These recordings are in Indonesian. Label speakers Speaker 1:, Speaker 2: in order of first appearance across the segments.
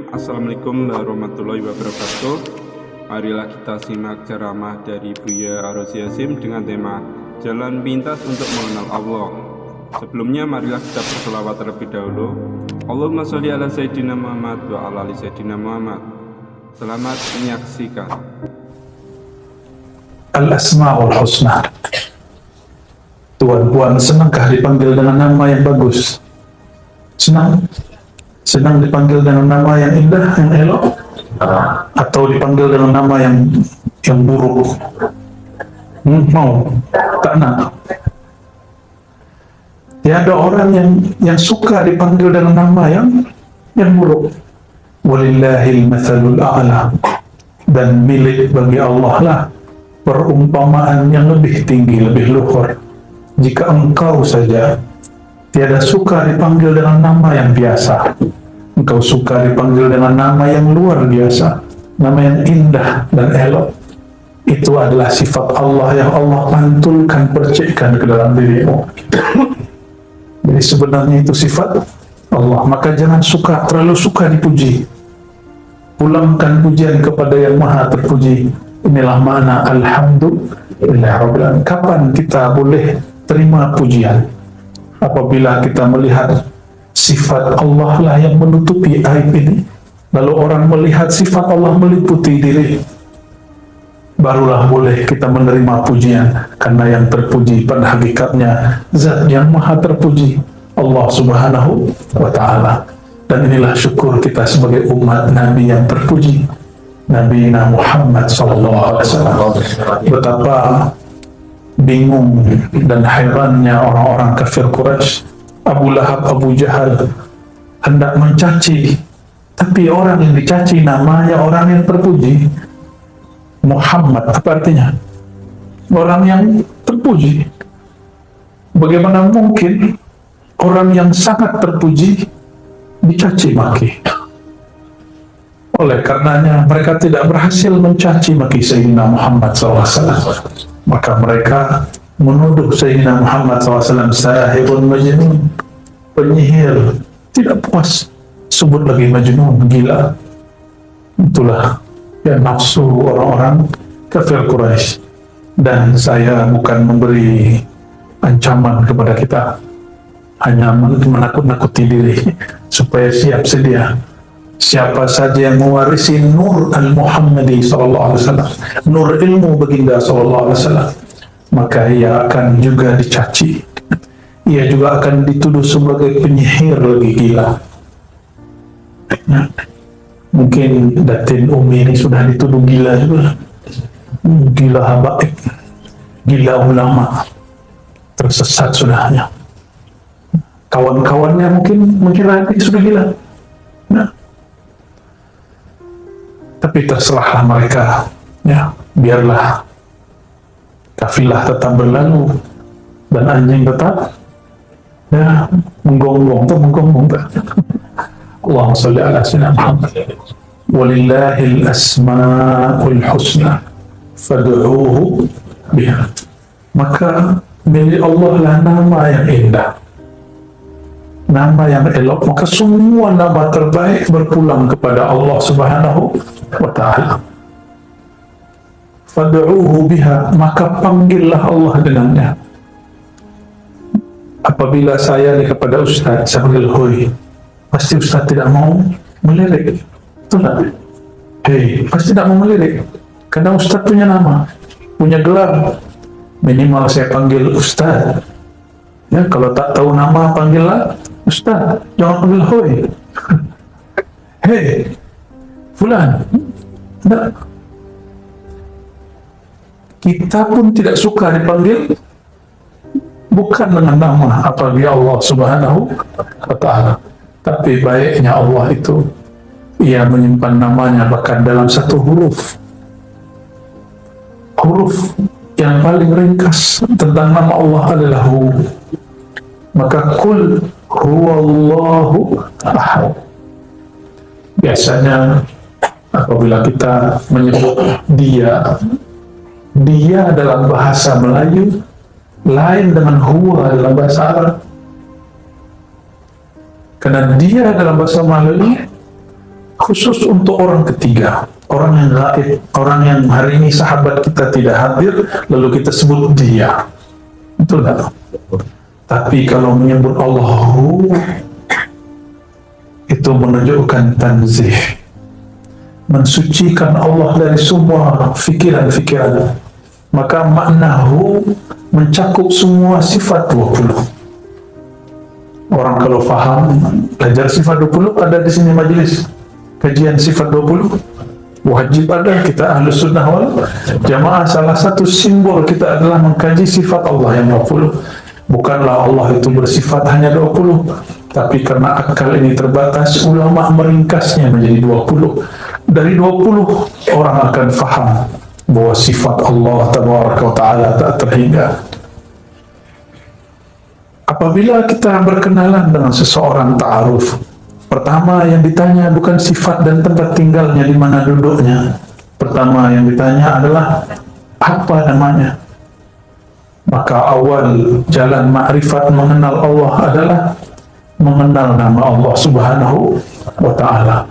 Speaker 1: Assalamualaikum warahmatullahi wabarakatuh. Marilah kita simak ceramah dari Buya Arosi Hasyim dengan tema Jalan Pintas untuk Mengenal Allah. Sebelumnya marilah kita berselawat terlebih dahulu. Allahumma sholli ala Sayyidina Muhammad wa ala ali Sayyidina Muhammad. Selamat menyaksikan.
Speaker 2: Al-Asma'ul Husna. Tuan-puan, senangkah dipanggil dengan nama yang bagus? Senang dipanggil dengan nama yang indah, yang elok, atau dipanggil dengan nama yang buruk? Mau? Tak nak? Tiada orang yang suka dipanggil dengan nama yang buruk. Walillahil mathalul a'la. Dan milik bagi Allah lah perumpamaan yang lebih tinggi, lebih luhur. Jika engkau saja tiada suka dipanggil dengan nama yang biasa, engkau suka dipanggil dengan nama yang luar biasa, nama yang indah dan elok, itu adalah sifat Allah yang Allah pantulkan, percikkan ke dalam dirimu. Jadi sebenarnya itu sifat Allah. Maka jangan terlalu suka dipuji. Pulangkan pujian kepada yang maha terpuji. Inilah makna alhamdulillah rabbil alamin. Kapan kita boleh terima pujian? Apabila kita melihat sifat Allah lah yang menutupi aib ini, lalu orang melihat sifat Allah meliputi diri, barulah boleh kita menerima pujian. Karena yang terpuji pada hakikatnya zat yang maha terpuji, Allah subhanahu wa ta'ala. Dan inilah syukur kita sebagai umat Nabi yang terpuji, Nabi Muhammad sallallahu alaihi wasallam. Betapa bingung dan herannya orang-orang kafir Quraisy, Abu Lahab, Abu Jahal hendak mencaci, tapi orang yang dicaci namanya orang yang terpuji. Muhammad, apa artinya? Orang yang terpuji. Bagaimana mungkin orang yang sangat terpuji dicaci maki? Oleh karenanya mereka tidak berhasil mencaci maki Sayyidina Muhammad SAW. Maka mereka menuduh Sayyidina Muhammad SAW sahirun majnun, penyihir. Tidak puas, sebut lagi majnun, gila. Itulah ya nafsu orang-orang kafir Quraisy. Dan saya bukan memberi ancaman kepada kita, hanya menakut-nakuti diri supaya siap sedia. Siapa saja yang mewarisi nur al-Muhammadi SAW, nur ilmu baginda SAW, maka ia akan juga dicaci. Ia juga akan dituduh sebagai penyihir lagi, gila. Nah, mungkin Datin Umi ini sudah dituduh gila juga. Gila habaib, gila ulama, tersesat sudahnya. Kawan-kawannya mungkin mengira dia sudah gila. Nah, tapi terserahlah mereka, ya, biarlah kafilah tetap berlalu dan anjing tetap ya menggonggong. Allahumma sholli ala sayyidina Muhammad. Walillahil asma'ul husna fad'uuhu biha. Maka milik Allah lah nama yang indah, nama yang elok. Maka semua nama terbaik berpulang kepada Allah subhanahu wa ta'ala. Fad'uuhu biha, maka panggillah Allah dengannya. Apabila saya ni kepada Ustaz, saya panggil hoi, pasti Ustaz tidak mau melirik. Betul tak? Hei, pasti tidak mau melirik. Karena Ustaz punya nama, punya gelar. Minimal saya panggil Ustaz. Ya, kalau tak tahu nama, panggillah Ustaz, jangan panggil hoi. Hei, fulan. Tidak. Kita pun tidak suka dipanggil bukan dengan nama apabila Allah subhanahu wa ta'ala. Tapi baiknya Allah itu, ia menyimpan namanya bahkan dalam satu huruf. Huruf yang paling ringkas tentang nama Allah adalah Hu. Maka kul huwallahu ahad. Biasanya apabila kita menyebut dia dalam bahasa Melayu lain dengan huwa dalam bahasa Arab. Karena dia dalam bahasa Melayu khusus untuk orang ketiga, orang yang gaib, orang yang hari ini sahabat kita tidak hadir, lalu kita sebut dia. Betul tak? Tapi kalau menyebut Allahu, itu menunjukkan tanzih, mensucikan Allah dari semua fikiran-fikiran. Maka maknahu mencakup semua sifat 20. Orang kalau faham, belajar sifat 20, ada di sini majelis kajian sifat 20, wajib ada. Kita Ahlus Sunnah wal Jamaah, salah satu simbol kita adalah mengkaji sifat Allah yang 20. Bukanlah Allah itu bersifat hanya 20, tapi karena akal ini terbatas, ulama meringkasnya menjadi 20. Dari 20 orang akan faham bahwa sifat Allah Tabaraka wa Ta'ala tak terhingga. Apabila kita berkenalan dengan seseorang ta'aruf, pertama yang ditanya bukan sifat dan tempat tinggalnya, di mana duduknya. Pertama yang ditanya adalah apa namanya. Maka awal jalan ma'rifat mengenal Allah adalah mengenal nama Allah Subhanahu wa Ta'ala.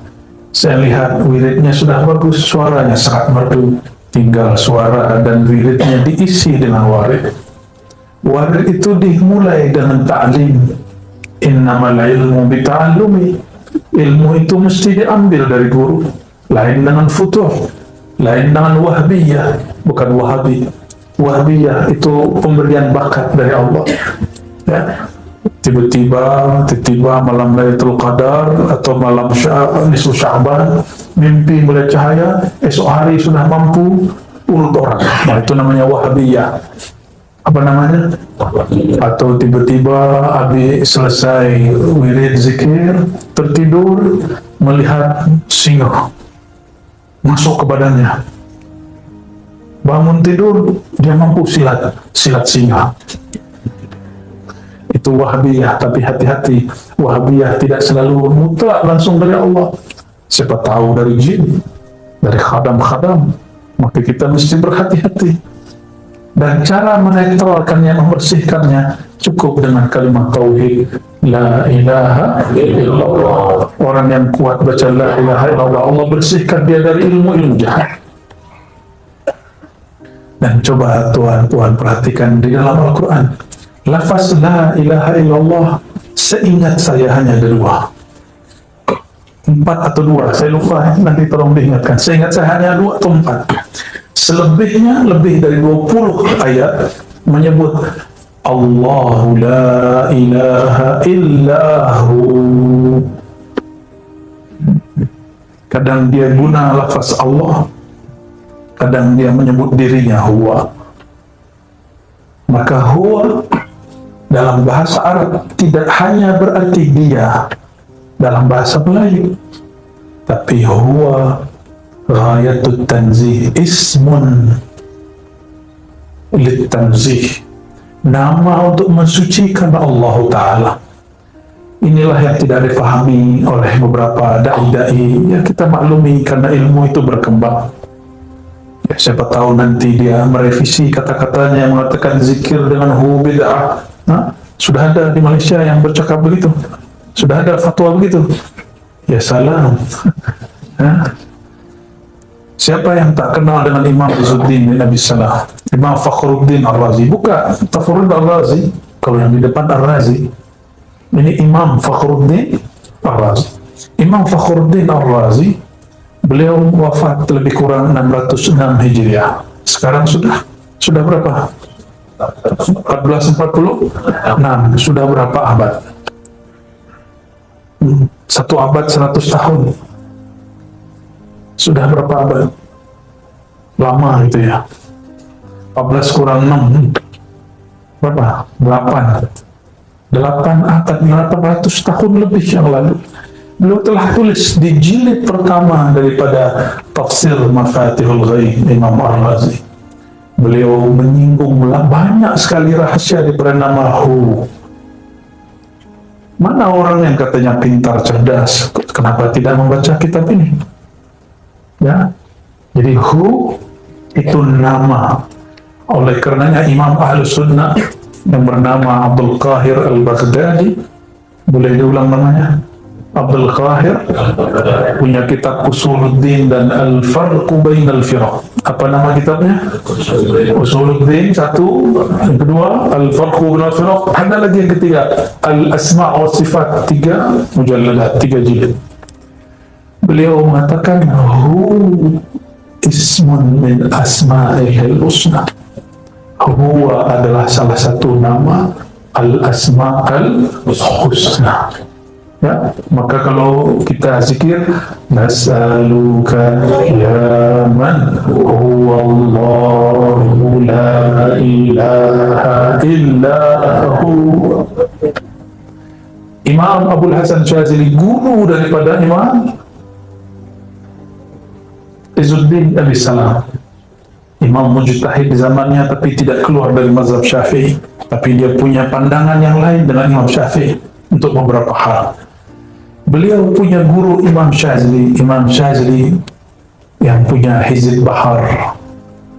Speaker 2: Saya lihat wiridnya sudah bagus, suaranya sangat merdu. Tinggal suara dan wiridnya diisi dengan warid. Warid itu dimulai dengan ta'lim. Innamal ilmu bita'allumi. Ilmu itu mesti diambil dari guru. Lain dengan futuh, lain dengan wahbiyah, bukan wahabi. Wahbiyah itu pemberian bakat dari Allah. Ya. Tiba-tiba malam Lailatul Qadar atau malam nisfu Sya'ban, mimpi melihat cahaya, esok hari sudah mampu urut orang. Nah, itu namanya wahabiyah. Apa namanya? Atau tiba-tiba habis selesai wirid zikir, tertidur, melihat singa masuk ke badannya. Bangun tidur, dia mampu silat singa. Itu wahabiyah, tapi hati-hati, wahabiyah tidak selalu mutlak langsung dari Allah. Siapa tahu dari jin, dari khadam-khadam, maka kita mesti berhati-hati. Dan cara menetralkannya, membersihkannya, cukup dengan kalimat tauhid, la ilaha illallah. Orang yang kuat baca la ilaha illallah, Allah bersihkan dia dari ilmu jahat. Dan coba tuan-tuan perhatikan di dalam Al-Quran, lafaz la ilaha illallah, seingat saya hanya ada 2, 4 atau 2, saya lupa, nanti tolong diingatkan. Seingat saya hanya 2 atau 4. Selebihnya lebih dari 20 ayat menyebut Allahu la ilaha illahu. Kadang dia guna lafaz Allah, kadang dia menyebut dirinya huwa. Maka huwa dalam bahasa Arab tidak hanya berarti dia dalam bahasa Melayu, tapi huwa ghayatut tanzih, ismun lit tanzih, nama untuk mensucikan Allah Ta'ala. Inilah yang tidak dipahami oleh beberapa da'i-da'i. Ya, kita maklumi karena ilmu itu berkembang. Ya, siapa tahu nanti dia merevisi kata-katanya yang mengatakan zikir dengan hu bid'ah. Nah, sudah ada di Malaysia yang bercakap begitu, sudah ada fatwa begitu. Ya salam. Siapa yang tak kenal dengan Imam Izzuddin bin Abi Salah, Imam Fakhruddin Ar-Razi? Bukan Fakhruddin Ar-Razi, kalau yang di depan Ar-Razi. Ini Imam Fakhruddin Ar-Razi. Imam Fakhruddin Ar-Razi, beliau wafat lebih kurang 606 Hijriah. Sekarang sudah berapa? 1446. Sudah berapa abad? 1 abad 100 tahun. Sudah berapa abad? Lama itu ya. 14 kurang 6 berapa? 8 abad, 800 tahun lebih yang lalu. Beliau telah tulis di jilid pertama daripada Tafsir Mafatihul Ghaib Imam Ar-Razi. Beliau menyinggung banyak sekali rahasia daripada nama Hu. Mana orang yang katanya pintar, cerdas, kenapa tidak membaca kitab ini? Ya, jadi Hu itu nama. Oleh karenanya Imam Ahlus Sunnah yang bernama Abdul Qahir Al-Baghdadi, boleh diulang namanya? Abdul Qahir punya kitab Usuluddin dan Al-Farqu Bainal Firaq. Apa nama kitabnya? Usuluddin satu, yang kedua Al-Farqu Bainal Firaq, ada lagi yang ketiga Al-Asma' wa Sifat, 3 mujalladat, 3 jilid. Beliau mengatakan hu ismun min asma'il husna. Huwa adalah salah satu nama Al-Asma'ul Husna. Ya, maka kalau kita zikir nas'aluka ya man huwa Allahu la ilaha illa hu. Imam Abul Hasan Syazili, guru daripada Imam Izzuddin Abi Salam, imam mujtahid di zamannya, tapi tidak keluar dari mazhab Syafi'i, tapi dia punya pandangan yang lain dengan Imam Syafi'i untuk beberapa hal. Beliau punya guru Imam Syazili yang punya Hizib Bahar,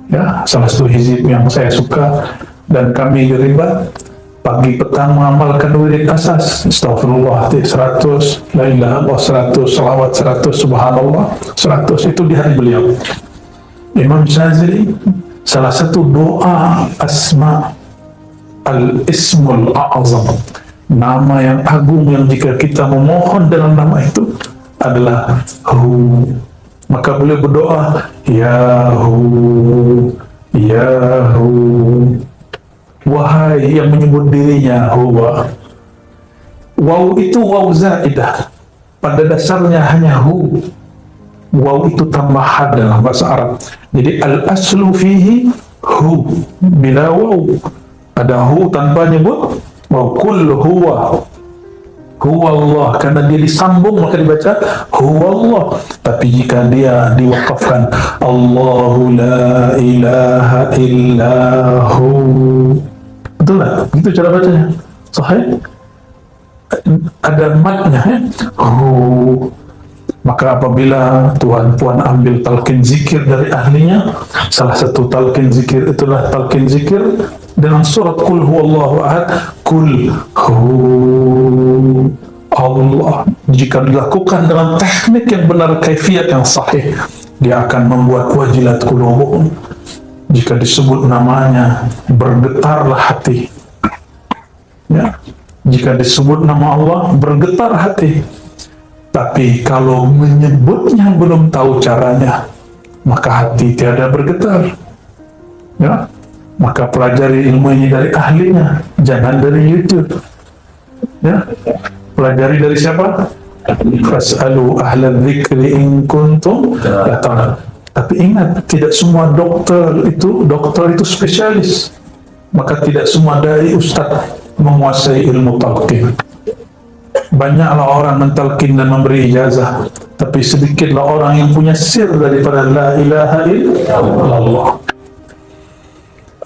Speaker 2: ya, salah satu hizib yang saya suka, dan kami Ribat pagi petang mengamalkan wirid asas, astagfirullah 100, la ilaha illallah 100, salawat 100, subhanallah 100, itu di hari beliau. Imam Syazili, salah satu doa asma al-ismul a'azam, nama yang agung yang jika kita memohon dalam nama itu adalah hu. Maka beliau berdoa ya hu, ya hu, wahai yang menyebut dirinya huwa. Waw itu waw zaidah, pada dasarnya hanya hu. Waw itu tambahan dalam bahasa Arab. Jadi al-aslu fihi hu, bila waw. Ada hu tanpa nyebut wa kul huwa Allah, karena dia disambung maka dibaca huwa Allah. Tapi jika dia diwakafkan Allahu la ilaha illa hu, betul lah, begitu cara bacanya sahih, ada matnya hu. Maka apabila Tuan Puan ambil talqin zikir dari ahlinya, salah satu talqin zikir itulah talqin zikir dengan surat Qul huwallahu ahad, Qul hu Allah. Jika dilakukan dengan teknik yang benar, kaifiat yang sahih, dia akan membuat wajilat qulubuhum. Jika disebut namanya, bergetarlah hati. Ya, jika disebut nama Allah, bergetar hati. Tapi kalau menyebutnya belum tahu caranya, maka hati tiada bergetar. Ya, maka pelajari ilmu ini dari ahlinya, jangan dari YouTube. Ya, pelajari dari siapa? Fas'alu ahla dzikri in kuntum la ta'lamun. Tapi ingat, tidak semua dokter itu spesialis. Maka tidak semua dai ustaz menguasai ilmu talqin. Banyaklah orang mentalkin dan memberi ijazah, tapi sedikitlah orang yang punya sir daripada la ilaha illallah.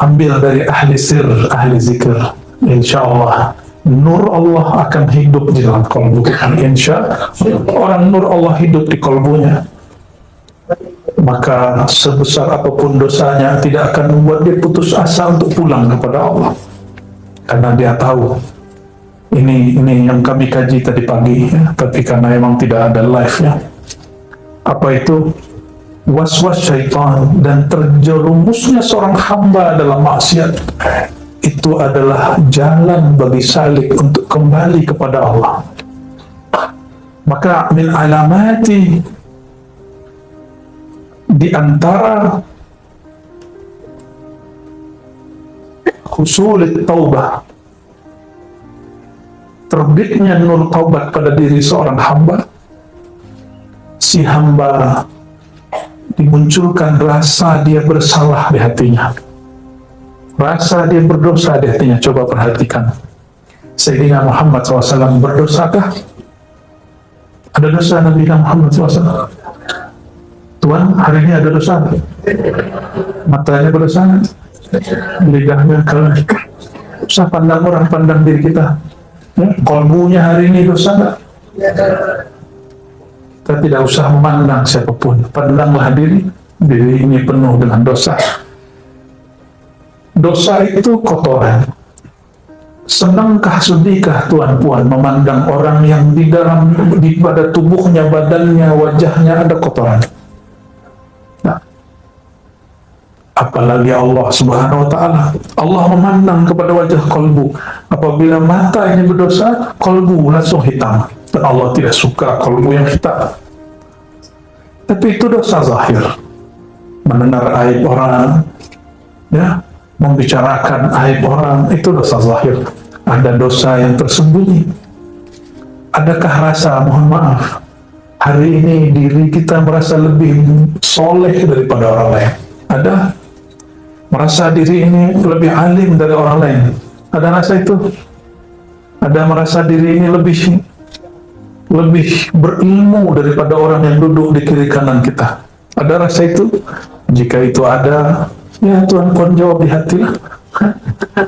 Speaker 2: Ambil dari ahli sir, ahli zikir, insyaallah nur Allah akan hidup di dalam kalbu kita. Orang nur Allah hidup di kalbunya, maka sebesar apapun dosanya tidak akan membuat dia putus asa untuk pulang kepada Allah, karena dia tahu ini yang kami kaji tadi pagi, ya, tapi karena memang tidak ada live ya. Apa itu? Was-was syaitan dan terjerumusnya seorang hamba dalam maksiat itu adalah jalan bagi salik untuk kembali kepada Allah. Maka min alamati, di antara husul taubah, terbitnya nur taubat pada diri seorang hamba, si hamba dimunculkan rasa dia bersalah di hatinya, rasa dia berdosa di hatinya. Coba perhatikan, Sayyidina Muhammad SAW berdosakah? Ada dosa Nabi Muhammad SAW? Tuhan, hari ini ada dosa? Matanya berdosa? Lidahnya kalau usah pandang orang, pandang diri kita. Kolbunya hari ini dosa nggak? Kita tidak usah memandang siapapun, pandanglah diri ini penuh dengan dosa. Dosa itu kotoran. Senangkah sedihkah Tuan Puan memandang orang yang di pada tubuhnya, badannya, wajahnya ada kotoran? Nah, apalagi Allah Subhanahu wa Ta'ala. Allah memandang kepada wajah kolbu. Apabila mata ini berdosa, kolbu langsung hitam. Dan Allah tidak suka kolbu yang hitam. Tapi itu dosa zahir. Mendengar aib orang, ya, membicarakan aib orang, itu dosa zahir. Ada dosa yang tersembunyi. Adakah rasa, mohon maaf, hari ini diri kita merasa lebih soleh daripada orang lain? Ada? Merasa diri ini lebih alim dari orang lain? Ada rasa itu? Ada merasa diri ini lebih berilmu daripada orang yang duduk di kiri kanan kita? Ada rasa itu? Jika itu ada, ya Tuhan Puan jawab di hati lah.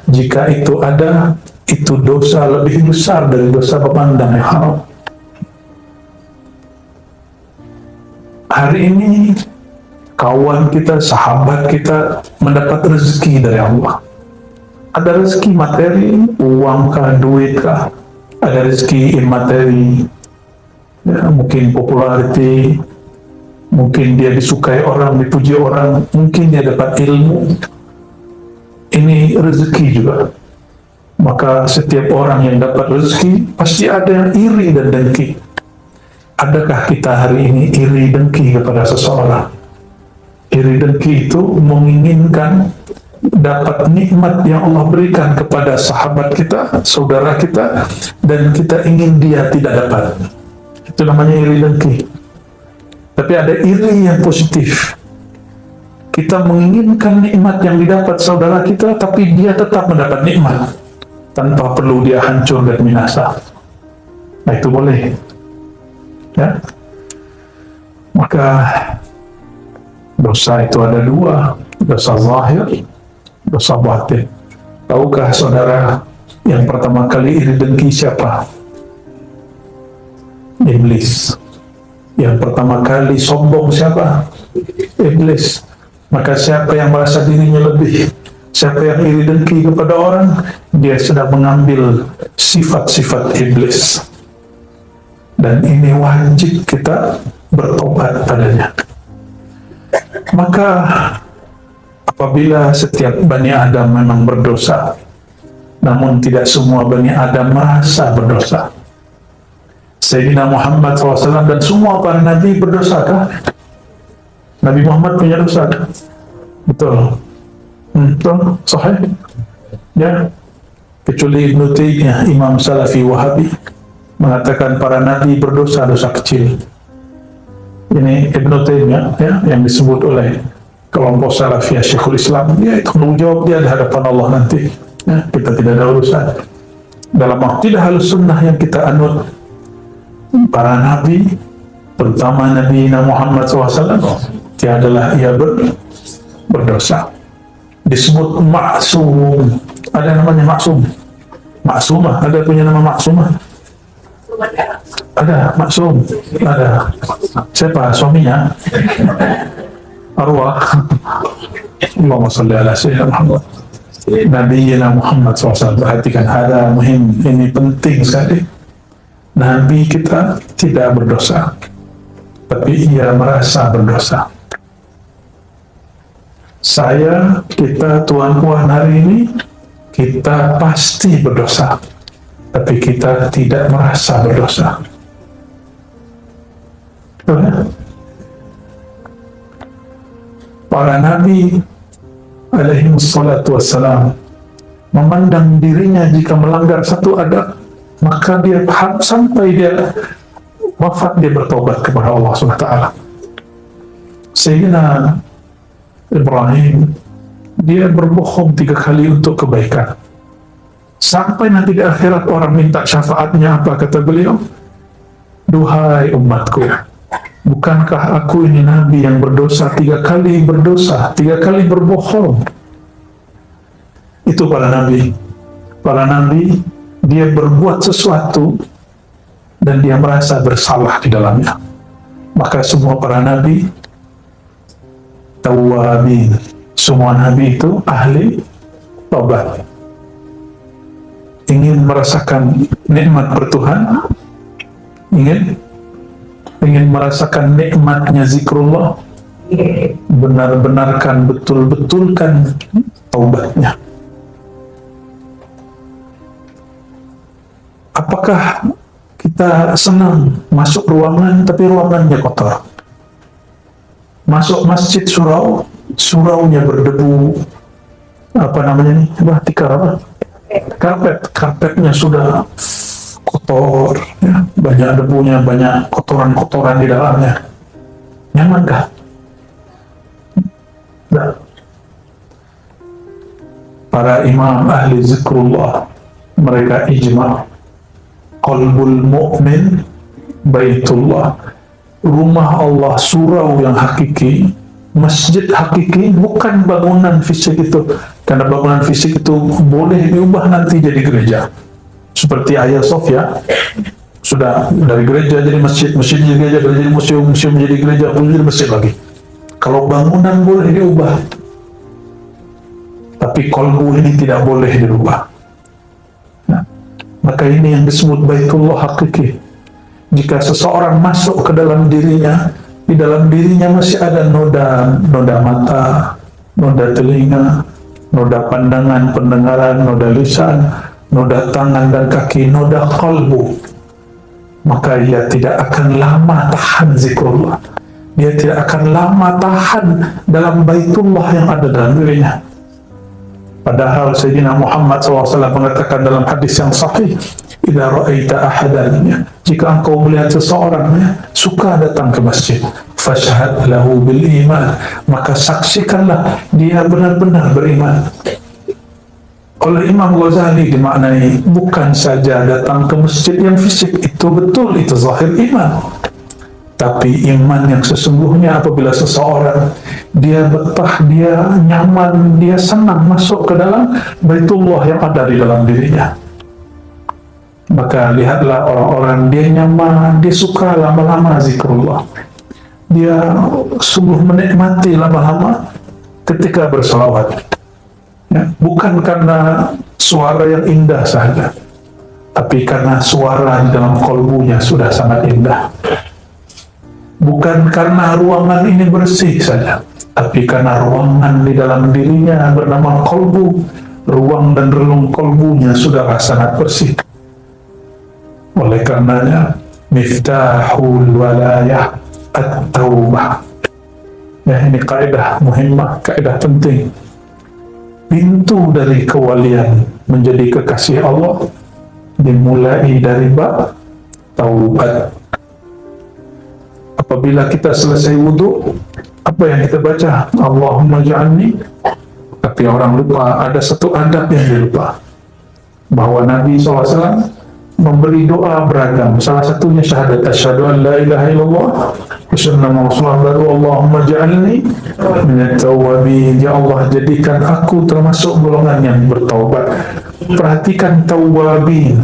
Speaker 2: Jika itu ada, itu dosa lebih besar dari dosa memandang yang haram. Hari ini kawan kita, sahabat kita mendapat rezeki dari Allah. Ada rezeki materi, uang kah, duit kah, ada rezeki imateri, ya, mungkin populariti, mungkin dia disukai orang, dipuji orang, mungkin dia dapat ilmu. Ini rezeki juga. Maka setiap orang yang dapat rezeki pasti ada yang iri dan dengki. Adakah kita hari ini iri dengki kepada seseorang? Iri dengki itu menginginkan dapat nikmat yang Allah berikan kepada sahabat kita, saudara kita, dan kita ingin dia tidak dapat. Itu namanya iri dengki. Tapi ada iri yang positif. Kita menginginkan nikmat yang didapat saudara kita, tapi dia tetap mendapat nikmat tanpa perlu dia hancur dan binasa. Nah, itu boleh, ya. Maka dosa itu ada dua, dosa zahir, dosa batin. Tahukah saudara yang pertama kali iri dengki siapa? Iblis. Yang pertama kali sombong siapa? Iblis. Maka siapa yang merasa dirinya lebih, siapa yang iri dengki kepada orang, dia sedang mengambil sifat-sifat iblis. Dan ini wajib kita bertobat padanya. Maka apabila setiap Bani Adam memang berdosa, namun tidak semua Bani Adam merasa berdosa. Sayyidina Muhammad SAW dan semua para Nabi berdosakah? Nabi Muhammad punya dosa? Betul. Betul, sahih. Ya. Kecuali Ibnu Taimiyah, Imam Salafi Wahabi, mengatakan para nabi berdosa dosa kecil. Ini Ibnu Taimiyah, ya, yang disebut oleh kelompok Salafiyah Syekhul Islam. Ya, itu tanggung jawab dia di hadapan Allah nanti. Ya, kita tidak ada urusan. Dalam akidah Ahlus Sunnah yang kita anut, para nabi, terutama Nabi Muhammad SAW, tiadalah ia berdosa. Disebut maksum. Ada namanya maksum. Maksumah, ada punya nama maksumah. Ada maksum, ada. Siapa suaminya? Arwah. Allahumma salli ala sayyidina Muhammad. Nabi Muhammad SAW. Perhatikan, ada muhim, ini penting sekali. Nabi kita tidak berdosa, tapi ia merasa berdosa. Saya, kita, tuan-puan hari ini, kita pasti berdosa, tapi kita tidak merasa berdosa. Para nabi alaihi salatu wassalam memandang dirinya jika melanggar satu adab, maka dia sampai dia wafat dia bertobat kepada Allah SWT. Sayyidina Ibrahim, dia berbohong 3 kali untuk kebaikan. Sampai nanti di akhirat orang minta syafaatnya, apa kata beliau? Duhai umatku, bukankah aku ini nabi yang berdosa 3 kali berdosa, 3 kali berbohong? Itu para nabi. Para nabi, dia berbuat sesuatu dan dia merasa bersalah di dalamnya. Maka semua para nabi tawwabin, semua nabi itu ahli tobat. ingin merasakan nikmat bertuhan, ingin merasakan nikmatnya zikrullah, benar-benarkan, betul-betulkan taubatnya. Apakah kita senang masuk ruangan tapi ruangannya kotor? Masuk masjid suraunya berdebu, apa namanya nih, tikar apa? Karpetnya sudah kotor, ya, banyak debunya, banyak kotoran-kotoran di dalamnya. Nyamankah? Nah, para imam ahli zikrullah mereka ijma' qalbul mu'min baitullah, rumah Allah, surau yang hakiki, masjid hakiki, bukan bangunan fisik itu. Karena bangunan fisik itu boleh diubah nanti jadi gereja. Seperti Hagia Sophia, sudah dari gereja jadi masjid, masjid jadi gereja, jadi museum, museum jadi gereja, jadi masjid lagi. Kalau bangunan boleh diubah, tapi kolbu ini tidak boleh dirubah. Nah, maka ini yang disebut baitullah hakiki. Jika seseorang masuk ke dalam dirinya, di dalam dirinya masih ada noda mata, noda telinga, noda pandangan, pendengaran, noda lisan, noda tangan dan kaki, noda kalbu, maka ia tidak akan lama tahan zikrullah. Dia tidak akan lama tahan dalam baitullah yang ada dalam dirinya. Padahal Sayyidina Muhammad SAW mengatakan dalam hadis yang sahih, "Idza ra'aita ahadan," jika engkau melihat seseorang suka datang ke masjid, fashhad lahu bil iman, maka saksikanlah dia benar-benar beriman. Oleh Imam Ghazali dimaknai bukan saja datang ke masjid yang fisik, itu betul, itu zahir iman. Tapi iman yang sesungguhnya apabila seseorang dia betah, dia nyaman, dia senang masuk ke dalam baitullah yang ada di dalam dirinya. Maka lihatlah orang-orang dia nyaman, dia suka lama-lama zikrullah. Dia sungguh menikmati lama-lama ketika berselawat. Ya, bukan karena suara yang indah saja, tapi karena suara di dalam kolbunya sudah sangat indah. Bukan karena ruangan ini bersih saja, tapi karena ruangan di dalam dirinya bernama kolbu, ruang dan relung kolbunya sudah sangat bersih. Oleh karenanya, miftahul walayah at-taubah. Ya, ini kaidah muhimmah, kaidah penting. Pintu dari kewalian menjadi kekasih Allah dimulai dari bab taubat. Apabila kita selesai wudhu, apa yang kita baca? Allahumma ja'alni. Tapi orang lupa, ada satu adab yang dilupa, bahwa Nabi SAW memberi doa beragam. Salah satunya syahadat, asyhadu an la ilaha illallah wa sallallahu alaihi Allahumma ja'alni minat tawwabin. Ya Allah, jadikan aku termasuk golongan yang bertaubat. Perhatikan tawwabin,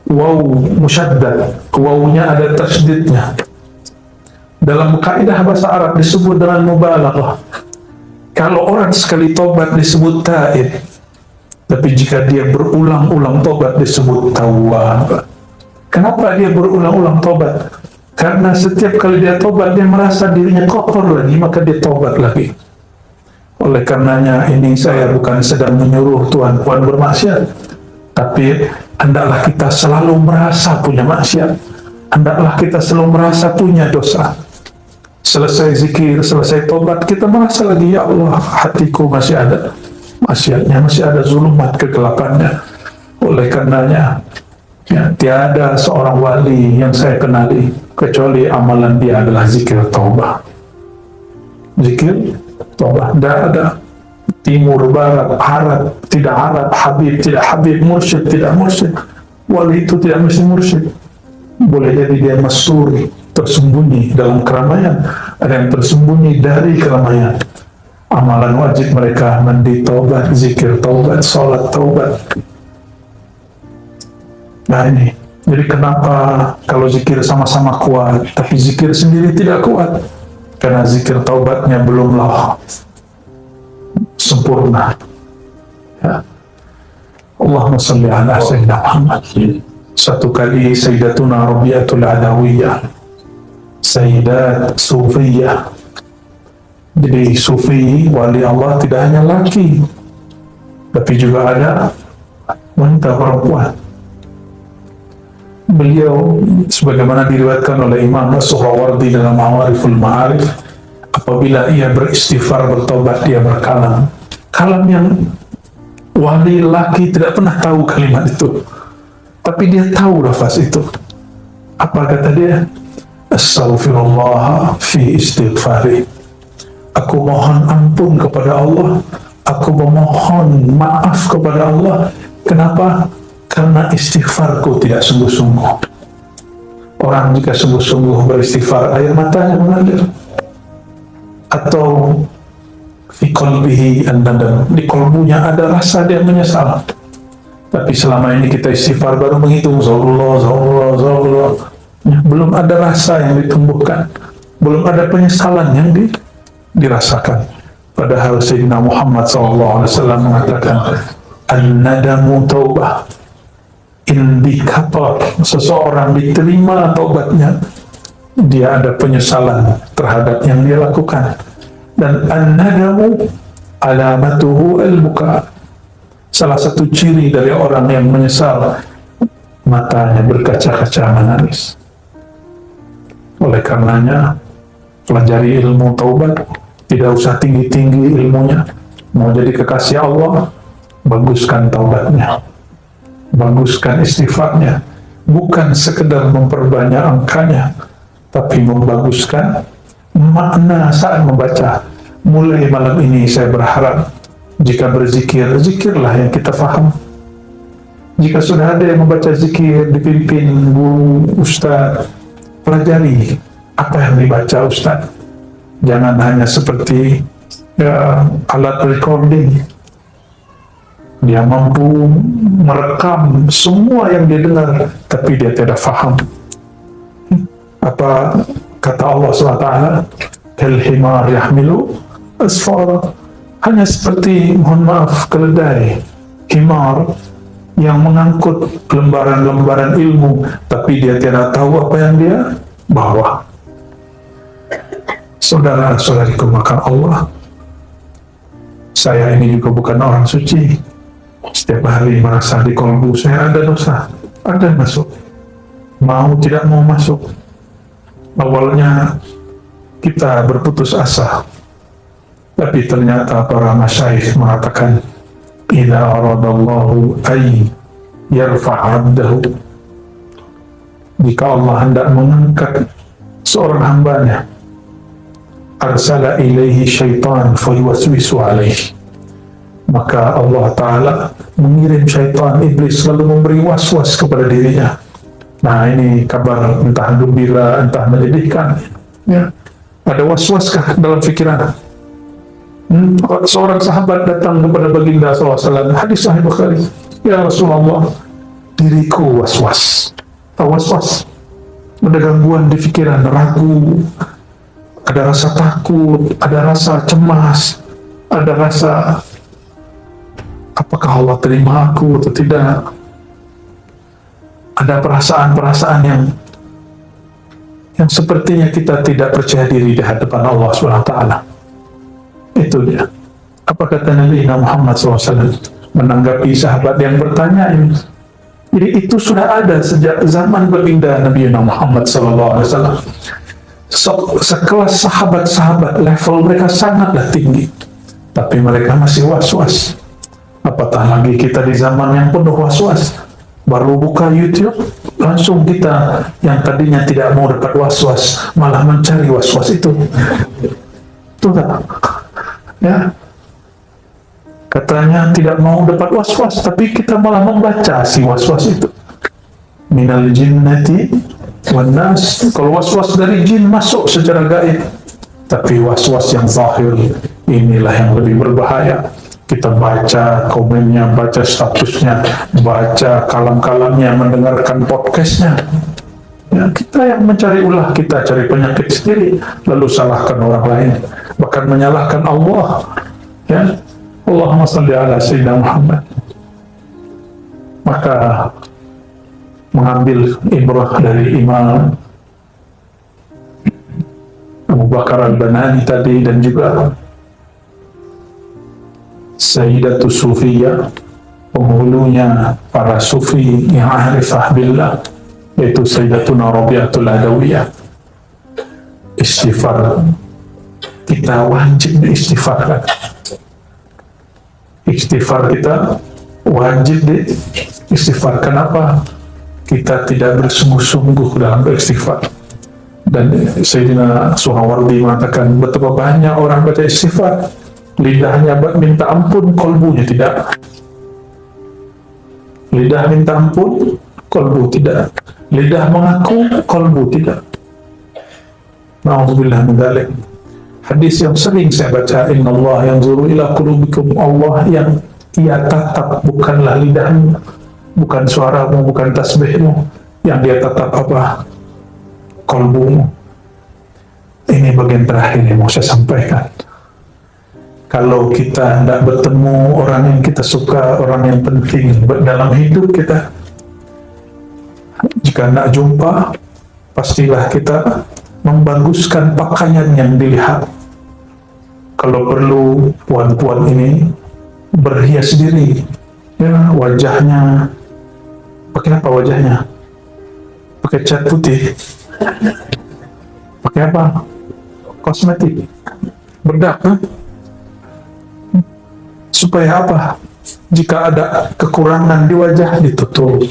Speaker 2: waw musyaddad, wawnya ada tasydidnya. Dalam kaidah bahasa Arab disebut dengan mubalaghah. Kalau orang sekali tobat disebut taib, tapi jika dia berulang-ulang tobat disebut tawwab. Kenapa dia berulang-ulang tobat? Karena setiap kali dia tobat dia merasa dirinya kotor lagi, maka dia tobat lagi. Oleh karenanya ini saya bukan sedang menyuruh tuan-tuan bermaksiat, tapi hendaklah kita selalu merasa punya maksiat, hendaklah kita selalu merasa punya dosa. Selesai zikir, selesai tobat, kita merasa lagi, ya Allah, hatiku masih ada maksiatnya, masih ada zulumat, kegelapannya. Oleh karenanya, ya, tiada seorang wali yang saya kenali kecuali amalan dia adalah zikir taubah. Zikir taubah, tidak ada timur, barat, Arab, tidak Arab, Habib, tidak Habib, mursyid, tidak mursyid. Wali itu tidak mesti mursyid. Boleh jadi dia mastur, tersembunyi dalam keramaian, ada yang tersembunyi dari keramaian. Amalan wajib mereka mandi taubat, zikir taubat, sholat taubat. Nah ini, jadi kenapa kalau zikir sama-sama kuat, tapi zikir sendiri tidak kuat? Karena zikir taubatnya belumlah sempurna. Ya. Allahumma salli ala Sayyidina Muhammad. Satu kali Sayyidatuna Rabi'atul Adawiyah, Sayyidat Sufiyah. Jadi Sufi, wali Allah tidak hanya laki, tapi juga ada wanita perempuan. Beliau sebagaimana diriwayatkan oleh Imam As-Suhrawardi dalam Ma'ariful Ma'arif, apabila ia beristighfar, bertobat, dia berkalam. Kalam yang wali laki tidak pernah tahu kalimat itu, tapi dia tahu lafaz itu. Apa kata dia? Astaghfirullah fi istighfari. Aku mohon ampun kepada Allah, aku memohon maaf kepada Allah. Kenapa? Karena istighfarku tidak sungguh-sungguh. Orang jika sungguh-sungguh beristighfar, air matanya mengalir. Atau fi qalbihi an-nadam, di kolbunya ada rasa dia menyesal. Tapi selama ini kita istighfar baru menghitung Zaulullah. Belum ada rasa yang ditumbuhkan, belum ada penyesalan yang dirasakan. Padahal Sayyidina Muhammad SAW mengatakan an-nadamu taubah. Indikator seseorang diterima taubatnya, dia ada penyesalan terhadap yang dia lakukan. Dan an-nadamu alamatuhu al-buka. Salah satu ciri dari orang yang menyesal, matanya berkaca-kaca menangis. Oleh karenanya, pelajari ilmu taubat, tidak usah tinggi-tinggi ilmunya. Mau jadi kekasih Allah, baguskan taubatnya, baguskan istighfarnya. Bukan sekedar memperbanyak angkanya, tapi membaguskan makna saat membaca. Mulai malam ini saya berharap, jika berzikir, zikirlah yang kita faham. Jika sudah ada yang membaca zikir, dipimpin guru, ustaz, pelajari apa yang dibaca ustaz. Jangan hanya seperti alat recording. Dia mampu merekam semua yang dia dengar, tapi dia tidak faham. Apa kata Allah SWT? Kal-himar yahmilu asfara. Hanya seperti, mohon maaf, keledai, himar yang mengangkut lembaran-lembaran ilmu, tapi dia tidak tahu apa yang dia bawa. Saudara-saudariku, maka Allah, saya ini juga bukan orang suci. Setiap hari merasa di kolbu saya ada dosa, ada masuk, mau tidak mau masuk. Awalnya kita berputus asa, tapi ternyata para masyayikh mengatakan, idza aradallahu ay yarfa' 'abdahu, jika Allah hendak mengangkat seorang hambanya, arsala ilaihi syaitan fayuwaswisu alaihi, maka Allah Ta'ala mengirim syaitan, iblis, lalu memberi was-was kepada dirinya. Nah, ini kabar entah gembira, entah menyedihkan, ya. Ada was-waskah dalam pikiran? Seorang sahabat datang kepada baginda SAW, hadis Sahih Bukhari, ya Rasulullah, diriku was-was. Was-was, ada gangguan di pikiran, ragu, ada rasa takut, ada rasa cemas, ada rasa apakah Allah terima aku atau tidak. Ada perasaan-perasaan yang sepertinya kita tidak percaya diri di hadapan Allah SWT. Itu dia. Apa kata Nabi Muhammad SAW menanggapi sahabat yang bertanya ini? Jadi itu sudah ada sejak zaman baginda Nabi Muhammad SAW. Sekelas sahabat-sahabat, level mereka sangatlah tinggi, tapi mereka masih was-was. Apatah lagi kita di zaman yang penuh was-was. Baru buka YouTube, langsung kita yang tadinya tidak mau dapat was-was, malah mencari was-was itu. Itu tak? Ya. Katanya tidak mau dapat was-was, tapi kita malah membaca si was-was itu. Minal jinnati wan nas. Kalau was-was dari jin masuk secara gaib, tapi was-was yang zahir, inilah yang lebih berbahaya. Kita baca komennya, baca statusnya, baca kalam-kalamnya, mendengarkan podcastnya. Ya, kita yang mencari ulah, kita cari penyakit sendiri, lalu salahkan orang lain, bahkan menyalahkan Allah. Ya, Allahumma salli ala Sayyidina Muhammad. Maka mengambil ibrah dari Imam Abu Bakar Al-Banani tadi, dan juga Sayyidatul Sufiyah, penghulunya para sufi yang arifah billah, yaitu Sayyidatuna Rabi'atul Adawiyah. Istighfar, kita wajib istighfar. Istighfar kita wajib istighfar. Kenapa? Kita tidak bersungguh-sungguh dalam beristighfar. Dan Sayyidina Suhawardi mengatakan betapa banyak orang baca istighfar, lidahnya minta ampun, kolbunya tidak. Lidah minta ampun, kolbu tidak. Lidah mengaku, kolbu tidak. Na'udzubillah min dzalik. Hadis yang sering saya baca, innallaha yanzuru ila qulubikum, Allah yang Ia tatap bukanlah lidahmu, bukan suaramu, bukan tasbihmu, yang Dia tatap apa? Kolbumu. Ini bagian terakhir yang mau saya sampaikan. Kalau kita tidak bertemu orang yang kita suka, orang yang penting dalam hidup kita, jika tidak jumpa, pastilah kita membaguskan pakaian yang dilihat. Kalau perlu, puan-puan ini berhias diri, ya, wajahnya pakai apa? Wajahnya pakai cat putih, pakai apa? Kosmetik, bedak, supaya apa? Jika ada kekurangan di wajah, ditutup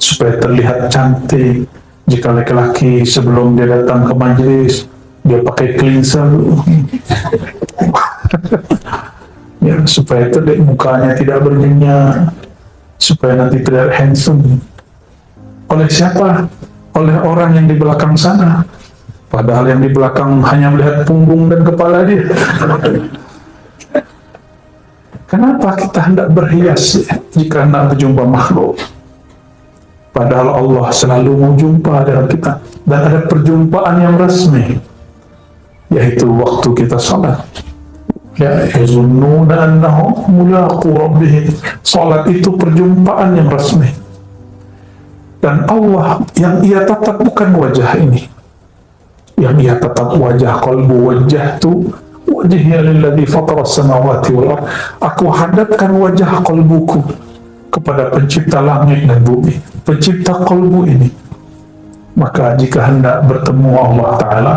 Speaker 2: supaya terlihat cantik. Jika laki-laki sebelum dia datang ke majelis, dia pakai cleanser ya, supaya mukanya tidak berminyak, supaya nanti terlihat handsome. Oleh siapa? Oleh orang yang di belakang sana. Padahal yang di belakang hanya melihat punggung dan kepala dia. Kenapa kita hendak berhias jika hendak berjumpa makhluk? Padahal Allah selalu mau jumpa dengan kita, dan ada perjumpaan yang resmi, yaitu waktu kita salat. Ya, yazunnuna annahum mulaqu rabbihim. Salat itu perjumpaan yang resmi. Dan Allah yang Ia tatap bukan wajah ini. Yang Ia tatap wajah qalbu, wajjahtu wajhiya lilladzi fatara as-samawati wal ardh. Aku hadapkan wajah qalbuku kepada pencipta langit dan bumi, pencipta qalbu ini. Maka jika hendak bertemu Allah Ta'ala,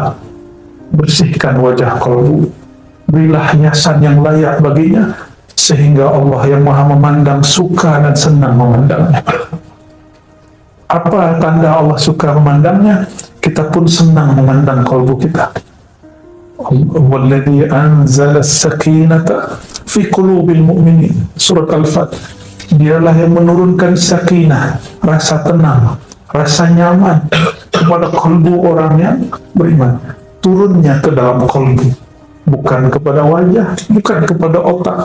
Speaker 2: bersihkan wajah qalbu, berilah hiasan yang layak baginya, sehingga Allah yang Maha Memandang suka dan senang memandangnya. Apa tanda Allah suka memandangnya? Kita pun senang memandang qalbu kita. Walladzi anzala as-sakinata fi qulubil mu'minin, surat Al-Fatih. Dialah yang menurunkan sakinah, rasa tenang, rasa nyaman kepada kalbu orang yang beriman. Turunnya ke dalam kalbu, bukan kepada wajah, bukan kepada otak.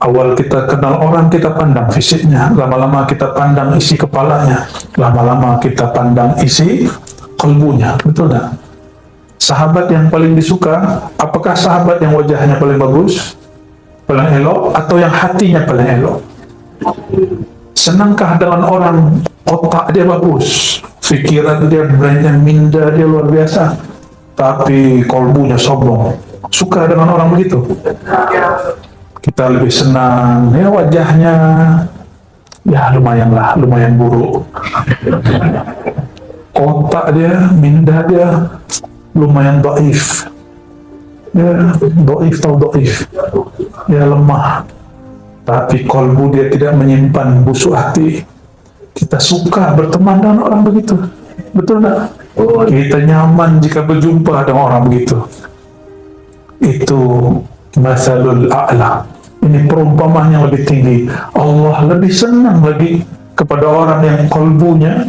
Speaker 2: Awal kita kenal orang, kita pandang fisiknya, lama-lama kita pandang isi kepalanya, lama-lama kita pandang isi kalbunya. Betul tak? Sahabat yang paling disuka, apakah sahabat yang wajahnya paling bagus, paling elok, atau yang hatinya paling elok? Senangkah dengan orang otak dia bagus, fikiran dia, brandnya minda dia luar biasa, tapi kolbunya sombong? Suka dengan orang begitu? Kita lebih senang ya wajahnya ya lumayanlah, lumayan buruk, otak dia, minda dia lumayan dhaif, ya dhaif atau dhaif, ya lemah, tapi kalbu dia tidak menyimpan busuk hati. Kita suka berteman dengan orang begitu, betul tak? Kita nyaman jika berjumpa dengan orang begitu. Itu masalul a'la. Ini perumpamaan yang lebih tinggi. Allah lebih senang lagi kepada orang yang kalbunya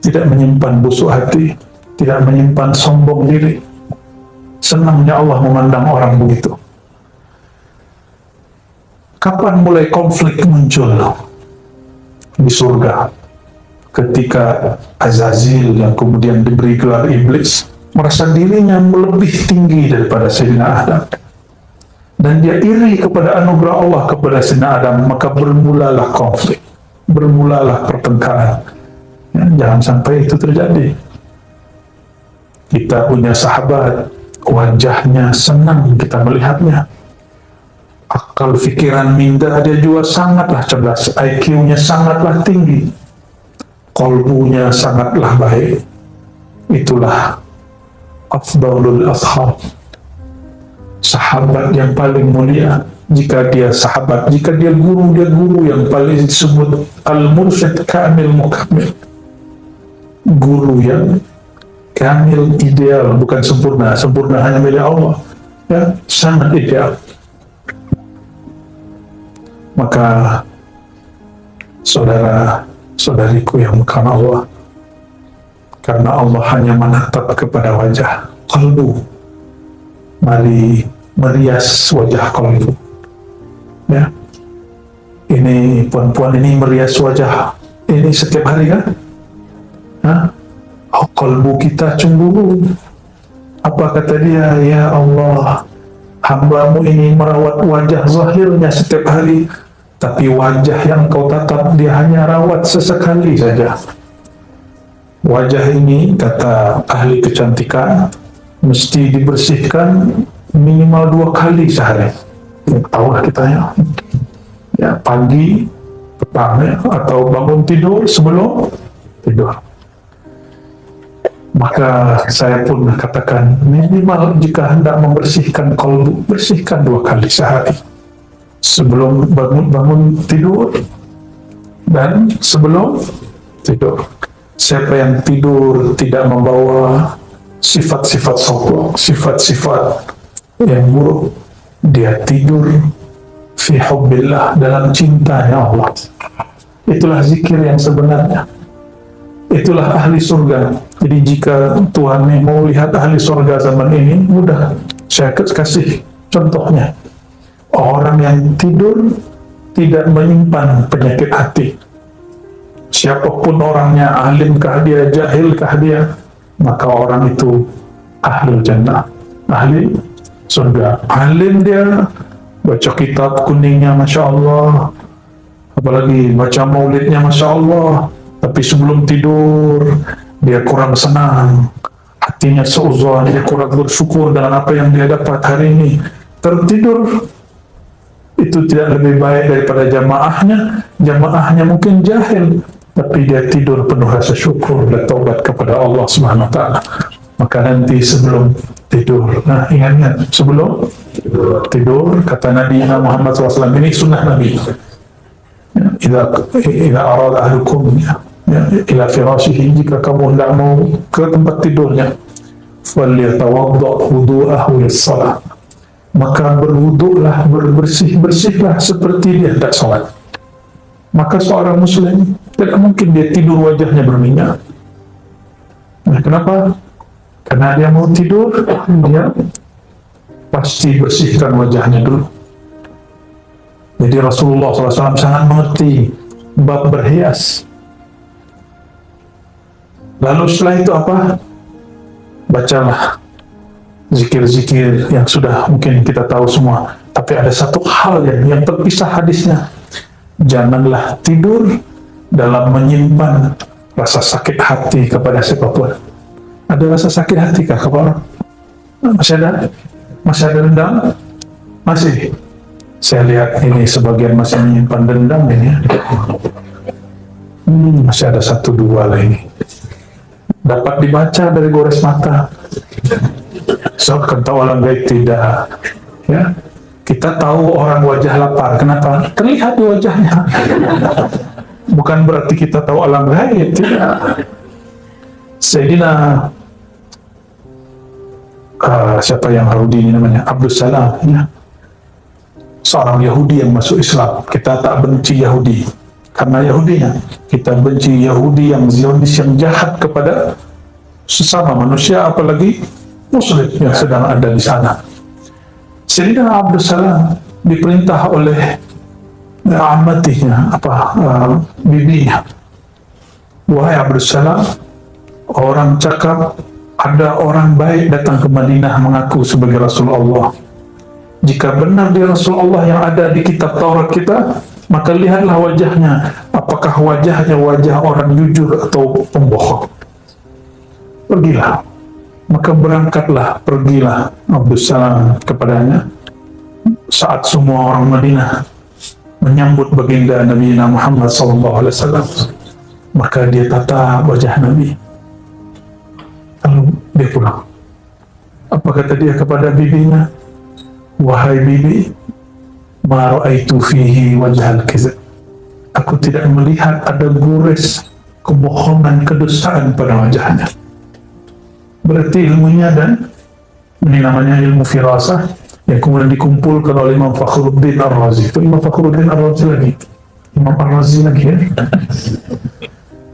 Speaker 2: tidak menyimpan busuk hati, tidak menyimpan sombong diri. Senangnya Allah memandang orang begitu. Kapan mulai konflik muncul di surga? Ketika Azazil yang kemudian diberi gelar iblis merasa dirinya lebih tinggi daripada Sayyidina Adam. dan dia iri kepada anugerah Allah kepada Sayyidina Adam, maka bermulalah konflik, bermulalah pertengkaran. Ya, jangan sampai itu terjadi. Kita punya sahabat, wajahnya senang kita melihatnya, akal fikiran minda dia juga sangatlah cerdas, IQ-nya sangatlah tinggi, qalbunya sangatlah baik. Itulah afdalul ashab, sahabat yang paling mulia. Jika dia sahabat, jika dia guru yang paling disebut al-mursyid kamil mukamil, guru yang kamil, ideal, bukan sempurna. Sempurna hanya milik Allah, ya, sangat ideal. Maka saudara-saudariku yang bukan Allah, karena Allah hanya menatap kepada wajah, kalbu, mari merias wajah kalbu. Ya, ini puan-puan ini merias wajah ini setiap hari kan? Oh, kalbu kita cemburu. Apa kata dia? Ya Allah, hambamu ini merawat wajah zahirnya setiap hari, tapi wajah yang kau tatap dia hanya rawat sesekali saja. Wajah ini, kata ahli kecantikan, mesti dibersihkan minimal 2 kali sehari. Tahu lah kita ya, pagi, petang ya, atau bangun tidur sebelum tidur. Maka saya pun katakan minimal jika hendak membersihkan kalbu, bersihkan 2 kali sehari, sebelum bangun tidur dan sebelum tidur. Siapa yang tidur tidak membawa sifat-sifat sombong, sifat-sifat yang buruk, dia tidur fi hubbillah, dalam cintanya Allah. Itulah zikir yang sebenarnya, itulah ahli surga. Jadi jika Tuhan mau lihat ahli surga zaman ini, mudah, saya kasih contohnya. Orang yang tidur tidak menyimpan penyakit hati. Siapapun orangnya, alimkah dia, jahilkah dia, maka orang itu ahli jannah, ahli surga. Alim dia, baca kitab kuningnya Masya Allah, apalagi baca maulidnya Masya Allah, tapi sebelum tidur dia kurang senang, hatinya seuzon, dia kurang bersyukur dengan apa yang dia dapat hari ini. Tertidur itu tidak lebih baik daripada jamaahnya mungkin jahil, tapi dia tidur penuh rasa syukur dan taubat kepada Allah Subhanahu wa Ta'ala. Maka nanti sebelum tidur, nah ingat sebelum tidur, kata Nabi Muhammad SAW, ini sunnah Nabi, idza arada ahlukum ila firashihi, jika kamu hendak mau ke tempat tidurnya, falyatawadda wudu'ahu lis-shalah, maka berwuduklah, bersihlah seperti dia hendak salat. Maka seorang muslim tidak mungkin dia tidur wajahnya berminyak. Nah, kenapa? Karena dia mau tidur, dia pasti bersihkan wajahnya dulu. Jadi Rasulullah SAW sangat mengerti bab berhias. Lalu setelah itu apa? Bacalah zikir-zikir yang sudah mungkin kita tahu semua. Tapi ada satu hal yang terpisah hadisnya. Janganlah tidur dalam menyimpan rasa sakit hati kepada siapapun. Ada rasa sakit hati kah kepada orang? Masih ada? Masih ada dendam? Masih? Saya lihat ini sebagian masih menyimpan dendam ini ya. Masih ada 1-2 lah ini. Dapat dibaca dari gores mata. So, tahu alam gaib tidak. Ya, kita tahu orang wajah lapar. Kenapa? Terlihat di wajahnya. Bukan berarti kita tahu alam gaib, tidak. Sayyidina siapa yang Yahudi ini namanya? Abdul Salam, ya. Seorang Yahudi yang masuk Islam. Kita tak benci Yahudi karena Yahudinya. Kita benci Yahudi yang Zionis, yang jahat kepada sesama manusia, apalagi Muslim yang sedang ada di sana. Sayyidina Abdul Salam diperintah oleh amatinya, bibinya, wahai Abdul Salam, orang cakap ada orang baik datang ke Madinah mengaku sebagai Rasulullah. Jika benar dia Rasulullah yang ada di kitab Taurat kita, maka lihatlah wajahnya, apakah wajahnya wajah orang jujur atau pembohong. Pergilah, maka berangkatlah, pergilah Abdus Salam kepadanya. Saat semua orang Madinah menyambut baginda Nabi Muhammad SAW, maka dia tatap wajah Nabi, lalu dia pulang. Apa kata dia kepada bibinya? Wahai bibi, ma ra'aitu fihi wajhal kizab. Aku tidak melihat ada gores kebohongan, kedustaan pada wajahnya. Berarti ilmunya, dan ini namanya ilmu firasah, yang kemudian dikumpulkan oleh Imam Fakhruddin Ar-Razi. Itu Imam Fakhruddin Ar-Razi lagi, Imam Ar-Razi lagi ya.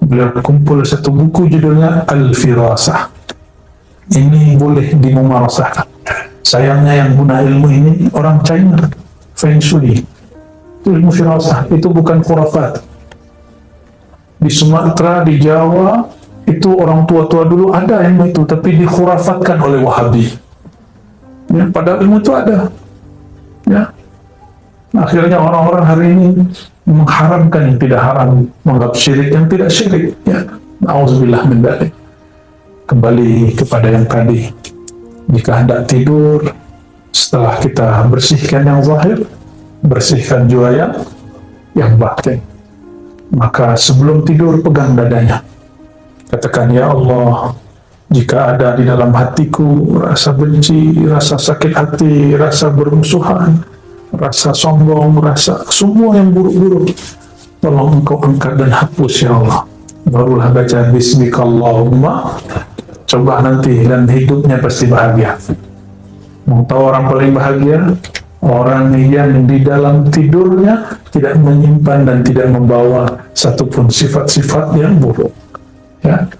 Speaker 2: Beliau kumpul satu buku judulnya Al-Firasah. Ini boleh dimumarasahkan. Sayangnya yang guna ilmu ini orang China, Feng Shui. Itu ilmu firasah, itu bukan khurafat. Di Sumatera, di Jawa, itu orang tua-tua dulu ada ilmu itu, tapi dikhurafatkan oleh Wahabi. Ya, padahal ilmu itu ada. Ya. Akhirnya orang-orang hari ini mengharamkan yang tidak haram, menganggap syirik yang tidak syirik. Ya. Na'udzubillah min dzalik. Kembali kepada yang tadi, jika hendak tidur, setelah kita bersihkan yang zahir, bersihkan juga yang batin, maka sebelum tidur pegang dadanya, katakan, ya Allah, jika ada di dalam hatiku rasa benci, rasa sakit hati, rasa bermusuhan, rasa sombong, rasa semua yang buruk-buruk, tolong Engkau angkat dan hapus ya Allah. Barulah baca Bismikallahumma. Coba nanti, dan hidupnya pasti bahagia. Mau tahu orang paling bahagia? Orang yang di dalam tidurnya tidak menyimpan dan tidak membawa satupun sifat-sifat yang buruk. Ya.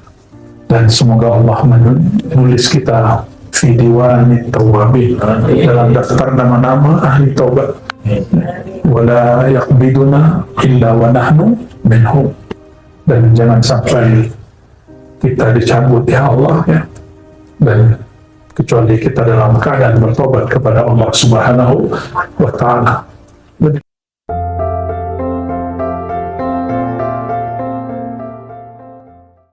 Speaker 2: Dan semoga Allah menulis kita fi diwanit tawabin, dalam daftar nama-nama ahli taubat. Wala yaqbiduna illa wa nahnu minhum. Dan jangan sampai kita dicabut ya Allah ya, dan kecuali kita dalam keadaan bertobat kepada Allah Subhanahu wa ta'ala.